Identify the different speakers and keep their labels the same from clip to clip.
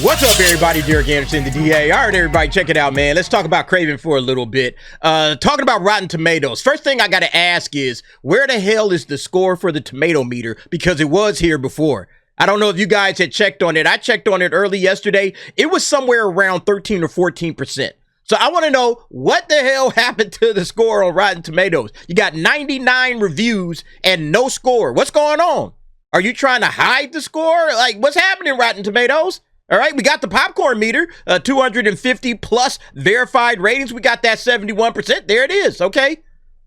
Speaker 1: What's up, everybody? Derek Anderson, the DA. All right, everybody, check it out, man. Let's talk about Kraven for a little bit. Talking about Rotten Tomatoes. First thing I got to ask is, where the hell is the score for the tomato meter? Because it was here before. I don't know if you guys had checked on it. I checked on it early yesterday. It was somewhere around 13 or 14%. So I want to know what the hell happened to the score on Rotten Tomatoes. You got 99 reviews and no score. What's going on? Are you trying to hide the score? Like, what's happening, Rotten Tomatoes? All right, we got the popcorn meter, 250 plus verified ratings. We got that 71%. There it is, okay?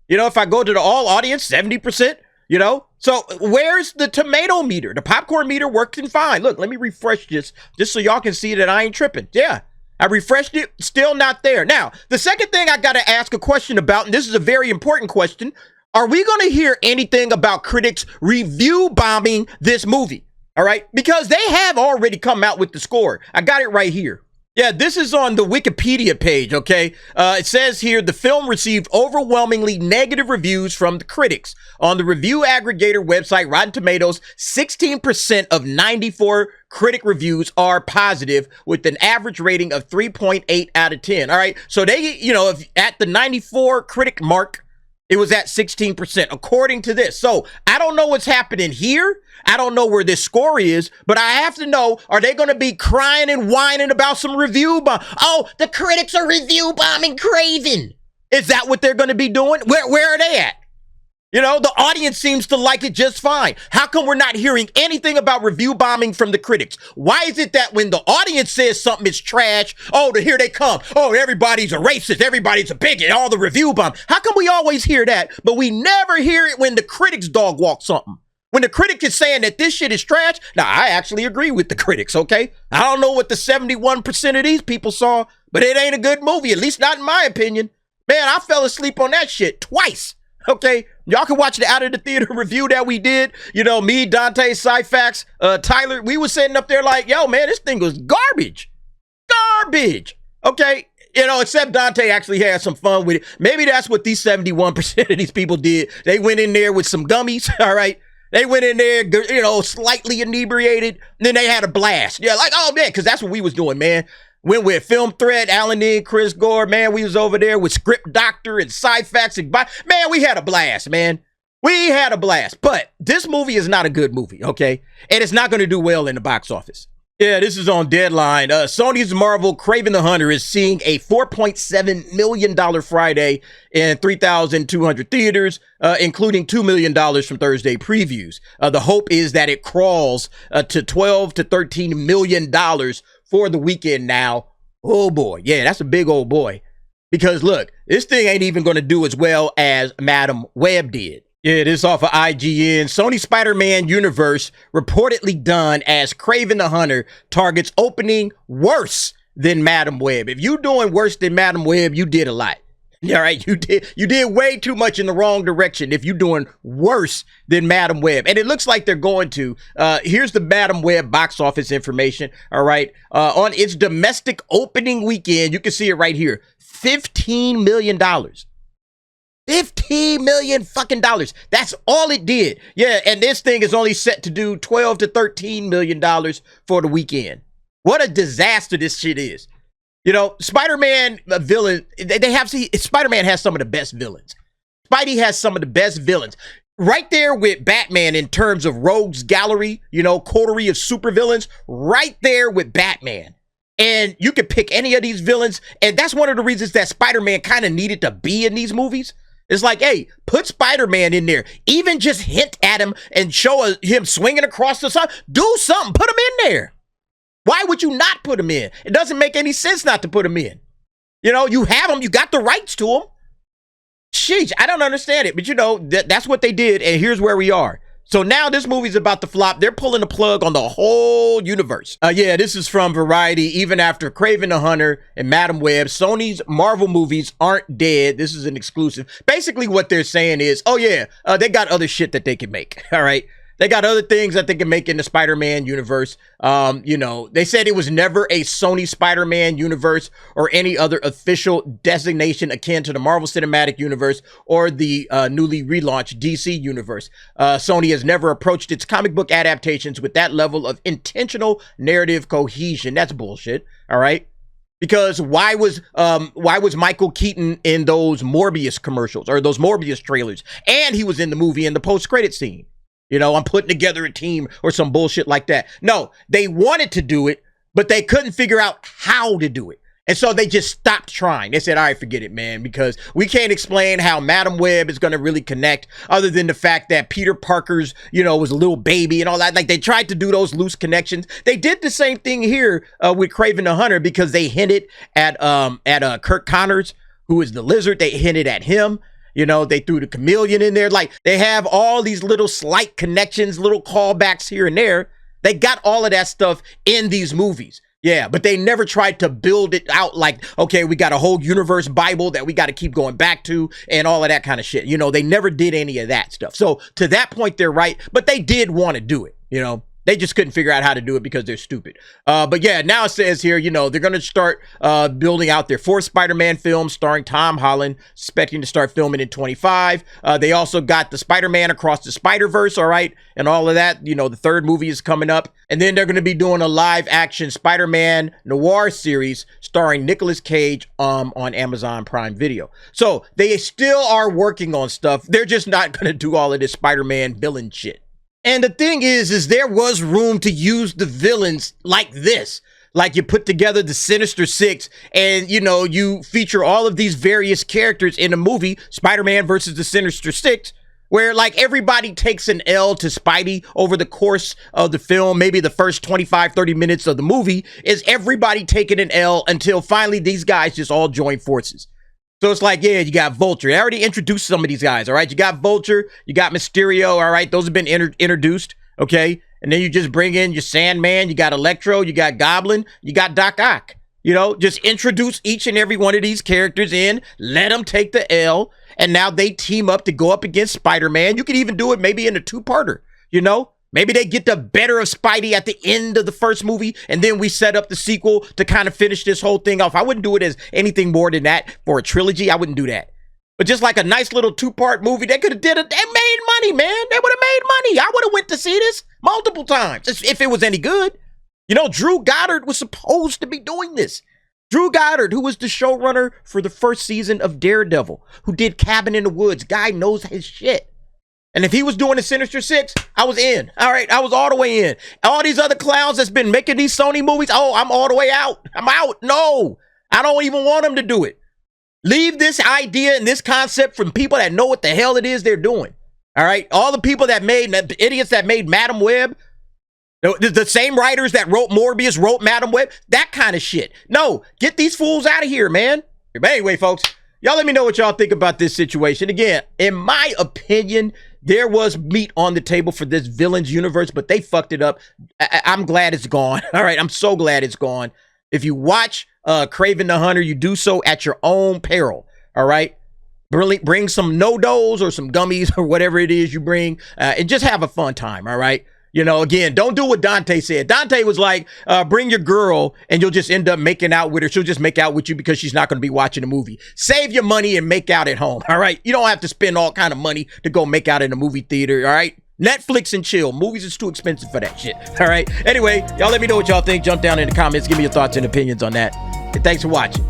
Speaker 1: You know, if I go to the all audience, 70%, you know? So where's the tomato meter? The popcorn meter working fine. Look, let me refresh this just so y'all can see that I ain't tripping. Yeah, I refreshed it, still not there. Now, the second thing I got to ask a question about, and this is a very important question, are we going to hear anything about critics review bombing this movie? All right, because they have already come out with the score. I got it right here. Yeah, this is on the Wikipedia page, okay? It says here, the film received overwhelmingly negative reviews from the critics. On the review aggregator website, Rotten Tomatoes, 16% of 94 critic reviews are positive with an average rating of 3.8 out of 10. All right, so they, you know, if at the 94 critic mark, it was at 16%, according to this. So I don't know what's happening here. I don't know where this score is, but I have to know, are they going to be crying and whining about some review bomb? Oh, the critics are review bombing Kraven. Is that what they're going to be doing? Where are they at? You know, the audience seems to like it just fine. How come we're not hearing anything about review bombing from the critics? Why is it that when the audience says something is trash, oh, here they come. Oh, everybody's a racist. Everybody's a bigot. All the review bomb. How come we always hear that, but we never hear it when the critics dog walk something? When the critic is saying that this shit is trash, now I actually agree with the critics, okay? I don't know what the 71% of these people saw, but it ain't a good movie, at least not in my opinion. Man, I fell asleep on that shit twice. Okay, y'all can watch the Out of the Theater review that we did. You know, me, Dante, Cyfax, Tyler, we was sitting up there like, yo, man, this thing was garbage. Garbage. Okay, you know, except Dante actually had some fun with it. Maybe that's what these 71% of these people did. They went in there with some gummies, all right? They went in there, you know, slightly inebriated, and then they had a blast. Yeah, like, oh, man, because that's what we was doing, man. Went with Film Thread, Alan Dean, Chris Gore, man, we was over there with Script Doctor and Cyfax and man, we had a blast, man. We had a blast, but this movie is not a good movie, okay? And it's not going to do well in the box office. Yeah, this is on Deadline. Sony's Marvel Kraven the Hunter is seeing a $4.7 million Friday in 3,200 theaters, including $2 million from Thursday previews. The hope is that it crawls to $12 to $13 million for the weekend now. Oh boy, yeah, that's a big old boy. Because look, this thing ain't even going to do as well as Madam Web did. Yeah, this off of IGN. Sony Spider-Man universe reportedly done as Kraven the Hunter targets opening worse than Madam Web. If you doing worse than Madam Web, you did a lot. All right, you did way too much in the wrong direction if you're doing worse than Madam Web. And it looks like they're going to. Here's the Madam Web box office information, all right? On its domestic opening weekend, you can see it right here, $15 million. $15 million fucking dollars. That's all it did. Yeah, and this thing is only set to do $12 to $13 million for the weekend. What a disaster this shit is. You know, Spider-Man villain, Spider-Man has some of the best villains. Spidey has some of the best villains. Right there with Batman in terms of rogues gallery, you know, coterie of supervillains, right there with Batman. And you could pick any of these villains, and that's one of the reasons that Spider-Man kind of needed to be in these movies. It's like, hey, put Spider-Man in there. Even just hint at him and show him swinging across the sun. Do something. Put him in there. Why would you not put him in? It doesn't make any sense not to put him in. You know, you have him. You got the rights to him. Sheesh, I don't understand it. But, you know, that's what they did, and here's where we are. So now this movie's about to flop. They're pulling the plug on the whole universe. Yeah, this is from Variety. Even after Kraven the Hunter and Madam Web, Sony's Marvel movies aren't dead. This is an exclusive. Basically what they're saying is, oh yeah, they got other shit that they can make. All right. They got other things that they can make in the Spider-Man universe. You know, they said it was never a Sony Spider-Man universe or any other official designation akin to the Marvel Cinematic Universe or the newly relaunched DC universe. Sony has never approached its comic book adaptations with that level of intentional narrative cohesion. That's bullshit. All right. Because why was Michael Keaton in those Morbius commercials or those Morbius trailers? And he was in the movie in the post-credit scene. You know, I'm putting together a team or some bullshit like that. No, they wanted to do it, but they couldn't figure out how to do it. And so they just stopped trying. They said, all right, forget it, man, because we can't explain how Madam Web is going to really connect other than the fact that Peter Parker's, you know, was a little baby and all that. Like, they tried to do those loose connections. They did the same thing here with Kraven the Hunter because they hinted at Kirk Connors, who is the Lizard. They hinted at him. You know, they threw the Chameleon in there. Like, they have all these little slight connections, little callbacks here and there. They got all of that stuff in these movies. Yeah, but they never tried to build it out like, okay, we got a whole universe Bible that we got to keep going back to and all of that kind of shit. You know, they never did any of that stuff. So to that point, they're right, but they did want to do it, you know. They just couldn't figure out how to do it because they're stupid. But yeah, now it says here, you know, they're going to start building out their fourth Spider-Man film starring Tom Holland, expecting to start filming in 25. They also got the Spider-Man Across the Spider-Verse, all right, and all of that. You know, the third movie is coming up. And then they're going to be doing a live-action Spider-Man noir series starring Nicolas Cage on Amazon Prime Video. So they still are working on stuff. They're just not going to do all of this Spider-Man villain shit. And the thing is there was room to use the villains like this. Like, you put together the Sinister Six and, you know, you feature all of these various characters in a movie, Spider-Man versus the Sinister Six, where, like, everybody takes an L to Spidey over the course of the film. Maybe the first 25, 30 minutes of the movie is everybody taking an L until finally these guys just all join forces. So it's like, yeah, you got Vulture. I already introduced some of these guys, all right? You got Vulture, you got Mysterio, all right? Those have been introduced, okay? And then you just bring in your Sandman, you got Electro, you got Goblin, you got Doc Ock. You know, just introduce each and every one of these characters in, let them take the L, and now they team up to go up against Spider-Man. You could even do it maybe in a two-parter, you know? Maybe they get the better of Spidey at the end of the first movie, and then we set up the sequel to kind of finish this whole thing off. I wouldn't do it as anything more than that for a trilogy. I wouldn't do that. But just like a nice little two-part movie, they could have did it. They made money, man. They would have made money. I would have went to see this multiple times if it was any good. You know, Drew Goddard was supposed to be doing this. Drew Goddard, who was the showrunner for the first season of Daredevil, who did Cabin in the Woods. Guy knows his shit. And if he was doing the Sinister Six, I was in. All right, I was all the way in. All these other clowns that's been making these Sony movies, oh, I'm all the way out. I'm out. No, I don't even want them to do it. Leave this idea and this concept from people that know what the hell it is they're doing. All right, all the people that made, the idiots that made Madam Web, the same writers that wrote Morbius wrote Madam Web, that kind of shit. No, get these fools out of here, man. But anyway, folks, y'all let me know what y'all think about this situation. Again, in my opinion, there was meat on the table for this villains universe, but they fucked it up. I'm glad it's gone. All right, I'm so glad it's gone. If you watch Kraven the Hunter, you do so at your own peril. All right, bring some no-dos or some gummies or whatever it is you bring, and just have a fun time. All right. You know, again, don't do what Dante said. Dante was like, bring your girl and you'll just end up making out with her. She'll just make out with you because she's not going to be watching a movie. Save your money and make out at home. All right. You don't have to spend all kind of money to go make out in a movie theater. All right. Netflix and chill. Movies is too expensive for that shit. All right. Anyway, y'all let me know what y'all think. Jump down in the comments. Give me your thoughts and opinions on that. And thanks for watching.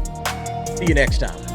Speaker 1: See you next time.